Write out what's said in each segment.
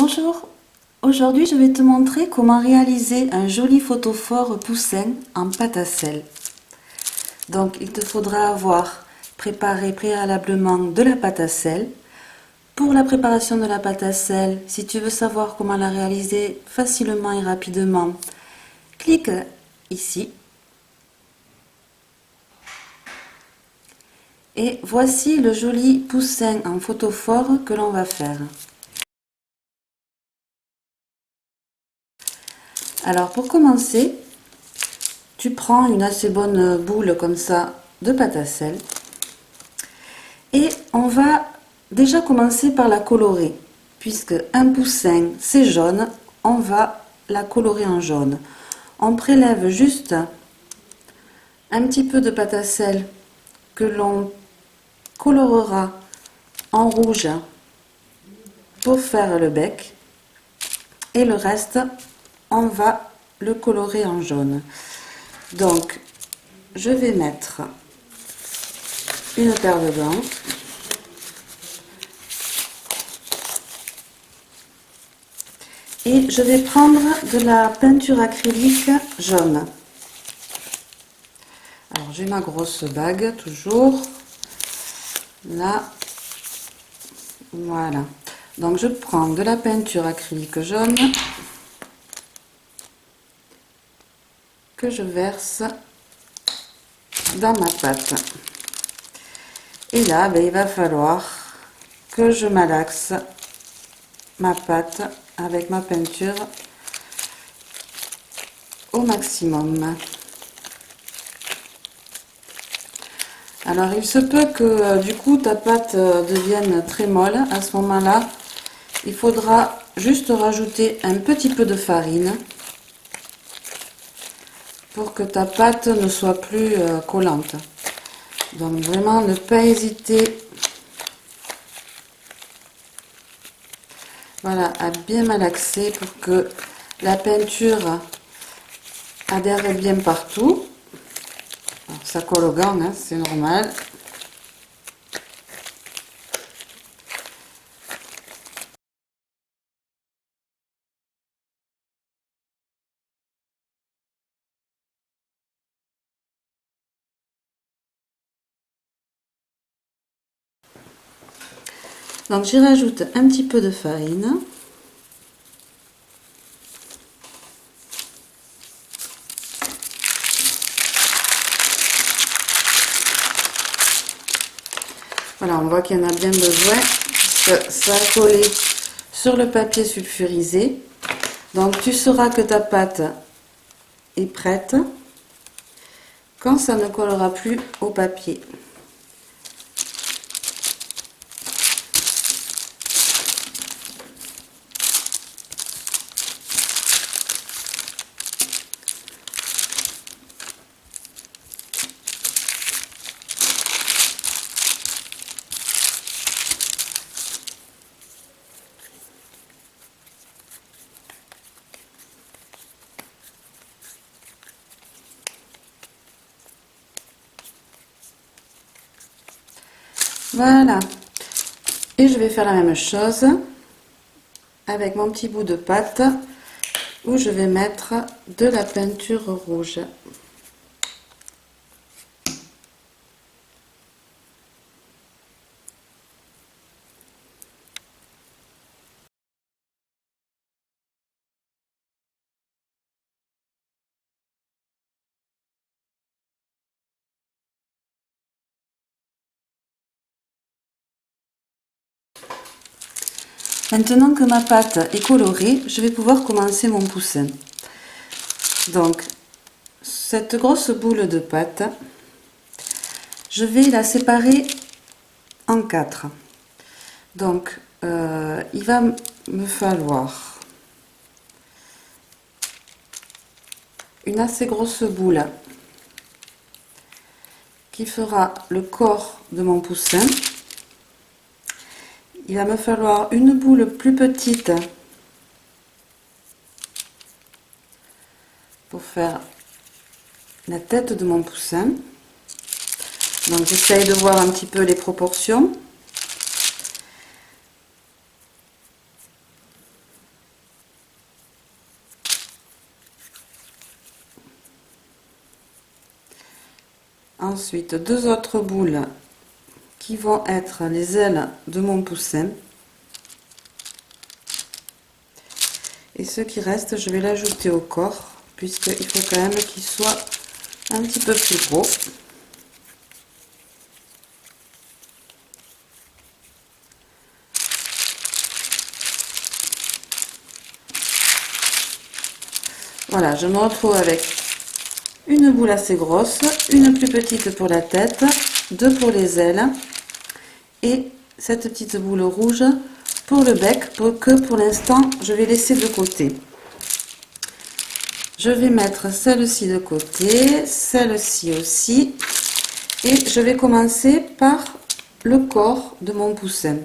Bonjour, aujourd'hui je vais te montrer comment réaliser un joli photophore poussin en pâte à sel. Donc il te faudra avoir préparé préalablement de la pâte à sel. Pour la préparation de la pâte à sel, si tu veux savoir comment la réaliser facilement et rapidement, clique ici. Et voici le joli poussin en photophore que l'on va faire. Alors pour commencer, tu prends une assez bonne boule comme ça de pâte à sel et on va déjà commencer par la colorer. Puisque un poussin c'est jaune, on va la colorer en jaune. On prélève juste un petit peu de pâte à sel que l'on colorera en rouge pour faire le bec et le reste on va le colorer en jaune. Donc je vais mettre une paire de gants et je vais prendre de la peinture acrylique jaune. Alors j'ai ma grosse bague toujours là, voilà. Donc je prends de la peinture acrylique jaune que je verse dans ma pâte. Et là, il va falloir que je malaxe ma pâte avec ma peinture au maximum. Alors il se peut que du coup ta pâte devienne très molle. À ce moment-là, il faudra juste rajouter un petit peu de farine pour que ta pâte ne soit plus collante. Donc vraiment ne pas hésiter, voilà, à bien malaxer pour que la peinture adhère bien partout. Alors, ça colle au gant, hein, c'est normal. Donc j'y rajoute un petit peu de farine. Voilà, on voit qu'il y en a bien besoin. Ça a collé sur le papier sulfurisé. Donc tu sauras que ta pâte est prête quand ça ne collera plus au papier. Voilà, et je vais faire la même chose avec mon petit bout de pâte où je vais mettre de la peinture rouge. Maintenant que ma pâte est colorée, je vais pouvoir commencer mon poussin. Donc, cette grosse boule de pâte, je vais la séparer en 4. Donc, il va me falloir une assez grosse boule qui fera le corps de mon poussin. Il va me falloir une boule plus petite pour faire la tête de mon poussin. Donc j'essaye de voir un petit peu les proportions. Ensuite, deux autres boules qui vont être les ailes de mon poussin. Et ce qui reste, je vais l'ajouter au corps, puisqu'il faut quand même qu'il soit un petit peu plus gros. Voilà, je me retrouve avec une boule assez grosse, une plus petite pour la tête, deux pour les ailes et cette petite boule rouge pour le bec, que pour l'instant je vais laisser de côté. Je vais mettre celle-ci de côté, celle-ci aussi, et je vais commencer par le corps de mon poussin.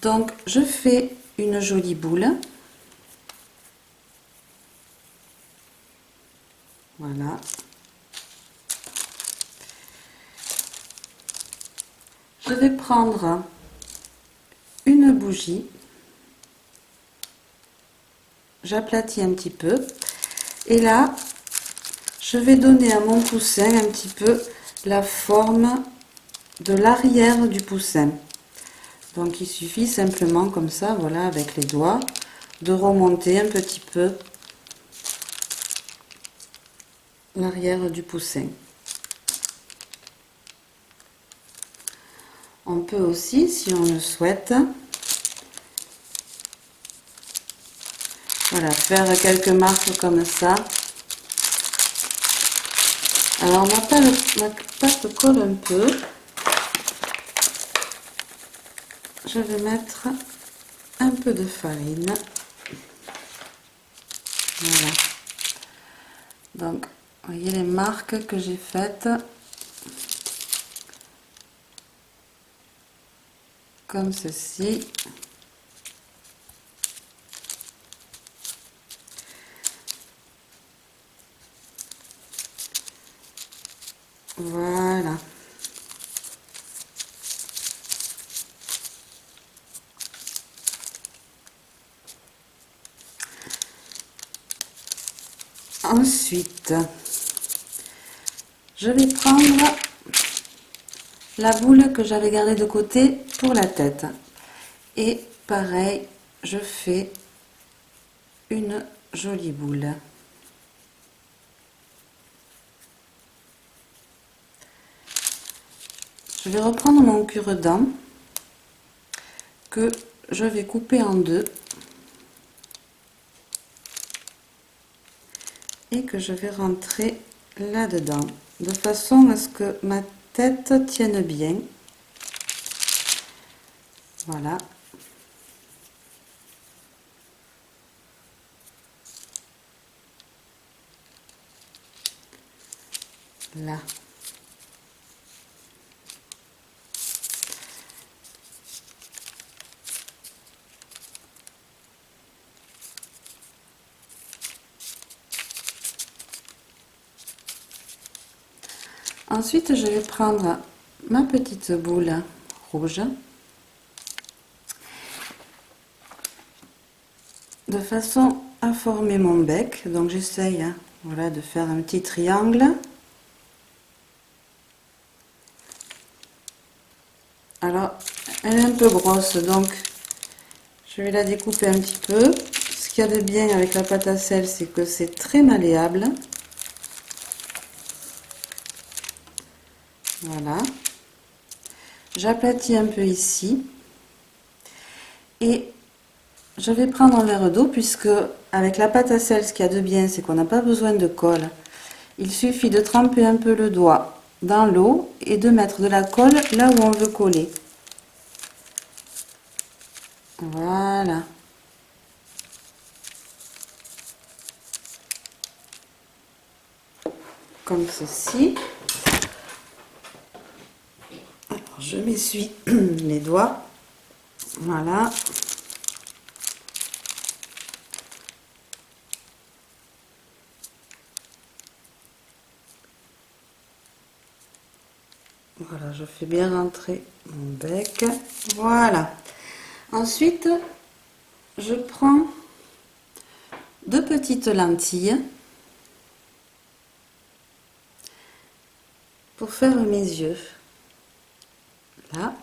Donc je fais une jolie boule. Voilà. Je vais prendre une bougie. J'aplatis un petit peu. Et là, je vais donner à mon poussin un petit peu la forme de l'arrière du poussin. Donc il suffit simplement comme ça, voilà, avec les doigts, de remonter un petit peu l'arrière du poussin. On peut aussi, si on le souhaite, voilà, faire quelques marques comme ça. Alors ma pâte colle un peu. Je vais mettre un peu de farine. Voilà. Donc, vous voyez les marques que j'ai faites. Comme ceci. Voilà. Ensuite, je vais prendre la boule que j'avais gardée de côté pour la tête. Et pareil, je fais une jolie boule. Je vais reprendre mon cure-dent que je vais couper en deux et que je vais rentrer là-dedans de façon à ce que ma tête tienne bien. Voilà. Là. Ensuite, je vais prendre ma petite boule rouge de façon à former mon bec. Donc j'essaye, voilà, de faire un petit triangle. Alors, elle est un peu grosse, donc je vais la découper un petit peu. Ce qu'il y a de bien avec la pâte à sel, c'est que c'est très malléable. Voilà. J'aplatis un peu ici. Et je vais prendre un verre d'eau, puisque avec la pâte à sel, ce qu'il y a de bien, c'est qu'on n'a pas besoin de colle. Il suffit de tremper un peu le doigt dans l'eau et de mettre de la colle là où on veut coller. Voilà. Comme ceci. Alors, je m'essuie les doigts. Voilà. Voilà, je fais bien rentrer mon bec. Voilà. Ensuite, je prends deux petites lentilles. pour faire mes yeux. Là.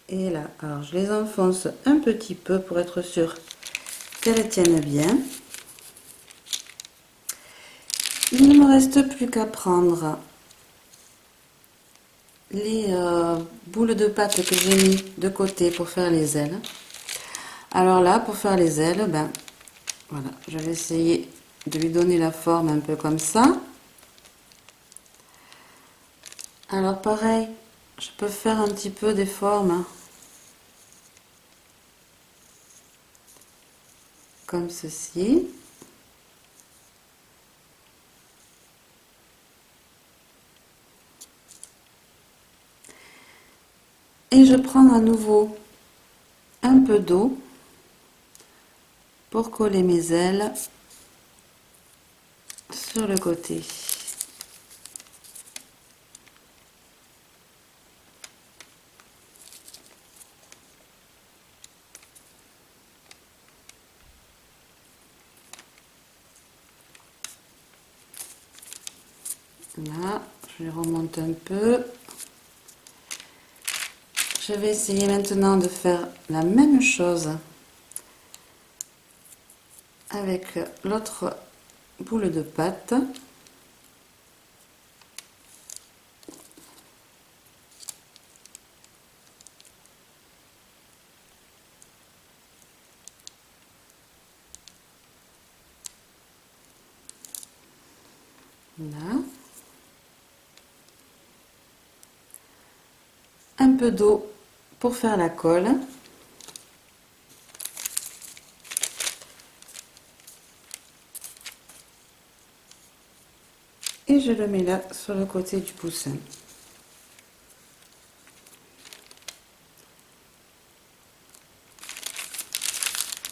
Et là. Alors, je les enfonce un petit peu pour être sûr qu'elles tiennent bien. Il ne me reste plus qu'à prendre les boules de pâte que j'ai mis de côté pour faire les ailes. Alors là, pour faire les ailes, ben voilà, je vais essayer de lui donner la forme un peu comme ça. Alors pareil, je peux faire un petit peu des formes comme ceci. Et je prends à nouveau un peu d'eau pour coller mes ailes sur le côté. Là, je les remonte un peu. Je vais essayer maintenant de faire la même chose avec l'autre boule de pâte. Là. Un peu d'eau pour faire la colle. Et je le mets là sur le côté du poussin.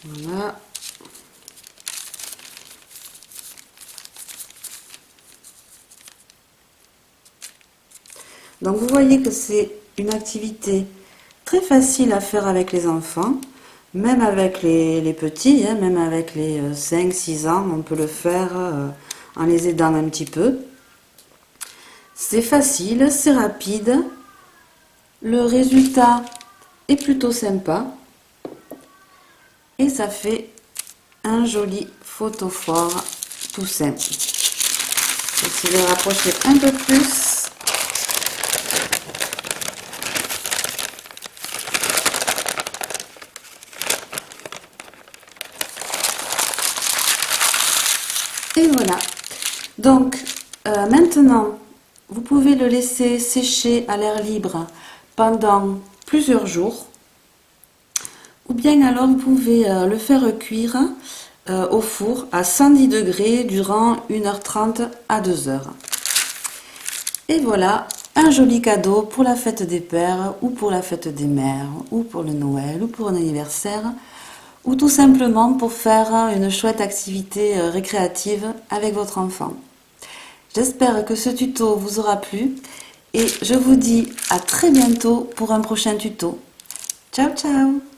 Voilà. Donc vous voyez que c'est une activité très facile à faire avec les enfants, même avec les petits, hein, même avec les 5-6 ans, on peut le faire en les aidant un petit peu. C'est facile, c'est rapide, le résultat est plutôt sympa et ça fait un joli photophore poussin. Je vais rapprocher un peu plus. Et voilà. Donc maintenant, vous pouvez le laisser sécher à l'air libre pendant plusieurs jours. Ou bien alors vous pouvez le faire cuire au four à 110 degrés durant 1h30 à 2h. Et voilà, un joli cadeau pour la fête des pères ou pour la fête des mères ou pour le Noël ou pour un anniversaire ou tout simplement pour faire une chouette activité récréative avec votre enfant. J'espère que ce tuto vous aura plu et je vous dis à très bientôt pour un prochain tuto. Ciao ciao!